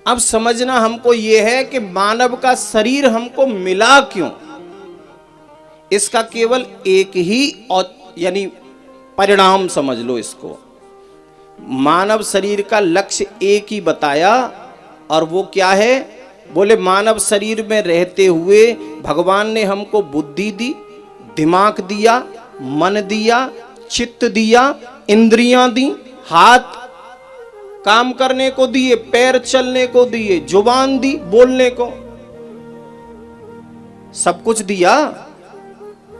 अब समझना हमको ये है कि मानव का शरीर हमको मिला क्यों। इसका केवल एक ही और यानी परिणाम समझ लो इसको। मानव शरीर का लक्ष्य एक ही बताया, और वो क्या है? बोले मानव शरीर में रहते हुए भगवान ने हमको बुद्धि दी, दिमाग दिया, मन दिया, चित्त दिया, इंद्रियां दी, हाथ काम करने को दिए, पैर चलने को दिए, जुबान दी बोलने को, सब कुछ दिया।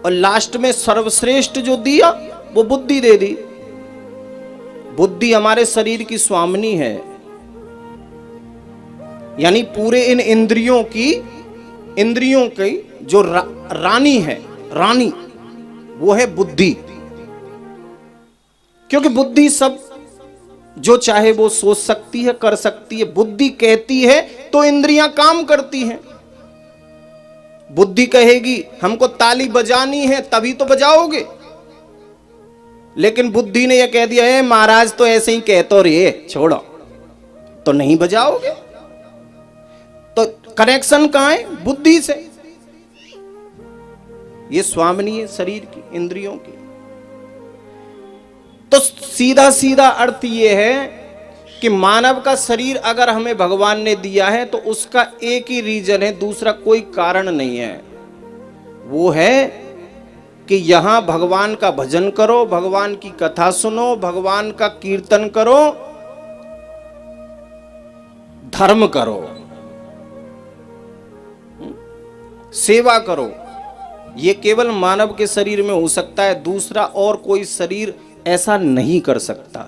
और लास्ट में सर्वश्रेष्ठ जो दिया वो बुद्धि दे दी। बुद्धि हमारे शरीर की स्वामिनी है, यानी पूरे इन इंद्रियों की जो रानी है, रानी वो है बुद्धि। क्योंकि बुद्धि सब जो चाहे वो सोच सकती है, कर सकती है। बुद्धि कहती है तो इंद्रियां काम करती हैं। बुद्धि कहेगी हमको ताली बजानी है तभी तो बजाओगे, लेकिन बुद्धि ने यह कह दिया है महाराज तो ऐसे ही कहते रहे, छोड़ो, तो नहीं बजाओगे। तो कनेक्शन कहां है? बुद्धि से। ये स्वामिनी है शरीर की, इंद्रियों की। तो सीधा सीधा अर्थ ये है कि मानव का शरीर अगर हमें भगवान ने दिया है तो उसका एक ही रीजन है, दूसरा कोई कारण नहीं है। वो है कि यहां भगवान का भजन करो, भगवान की कथा सुनो, भगवान का कीर्तन करो, धर्म करो, सेवा करो। ये केवल मानव के शरीर में हो सकता है, दूसरा और कोई शरीर ऐसा नहीं कर सकता।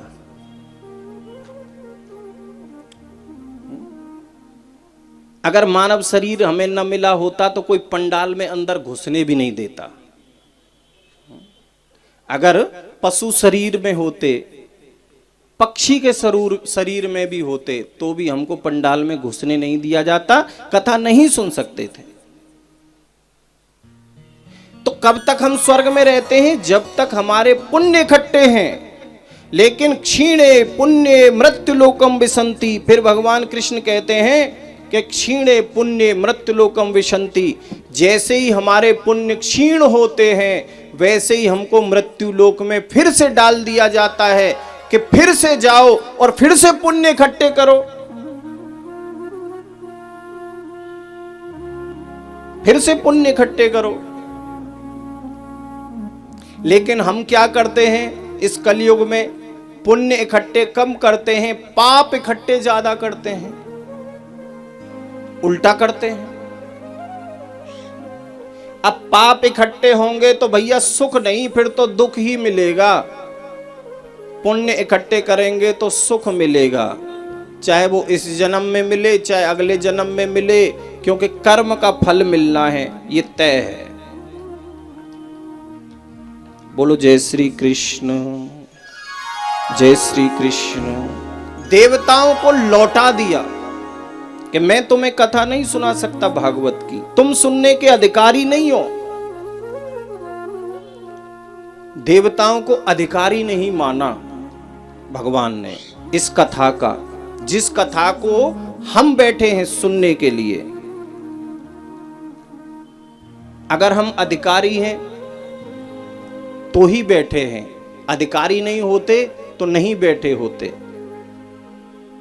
अगर मानव शरीर हमें न मिला होता तो कोई पंडाल में अंदर घुसने भी नहीं देता। अगर पशु शरीर में होते, पक्षी के शरीर में भी होते तो भी हमको पंडाल में घुसने नहीं दिया जाता, कथा नहीं सुन सकते थे। तो कब तक हम स्वर्ग में रहते हैं? जब तक हमारे पुण्य इकट्ठे हैं। लेकिन क्षीणे पुण्य मृत्युलोकम विशंति, फिर भगवान कृष्ण कहते हैं कि क्षीणे पुण्य मृत्युलोकम विशंति। जैसे ही हमारे पुण्य क्षीण होते हैं वैसे ही हमको मृत्युलोक में फिर से डाल दिया जाता है कि फिर से जाओ और फिर से पुण्य इकट्ठे करो, फिर से पुण्य इकट्ठे करो। लेकिन हम क्या करते हैं इस कलयुग में? पुण्य इकट्ठे कम करते हैं, पाप इकट्ठे ज्यादा करते हैं, उल्टा करते हैं। अब पाप इकट्ठे होंगे तो भैया सुख नहीं, फिर तो दुख ही मिलेगा। पुण्य इकट्ठे करेंगे तो सुख मिलेगा, चाहे वो इस जन्म में मिले चाहे अगले जन्म में मिले, क्योंकि कर्म का फल मिलना है, ये तय है। बोलो जय श्री कृष्ण, जय श्री कृष्ण। देवताओं को लौटा दिया कि मैं तुम्हें कथा नहीं सुना सकता भागवत की, तुम सुनने के अधिकारी नहीं हो। देवताओं को अधिकारी नहीं माना भगवान ने इस कथा का, जिस कथा को हम बैठे हैं सुनने के लिए। अगर हम अधिकारी हैं तो ही बैठे हैं, अधिकारी नहीं होते तो नहीं बैठे होते।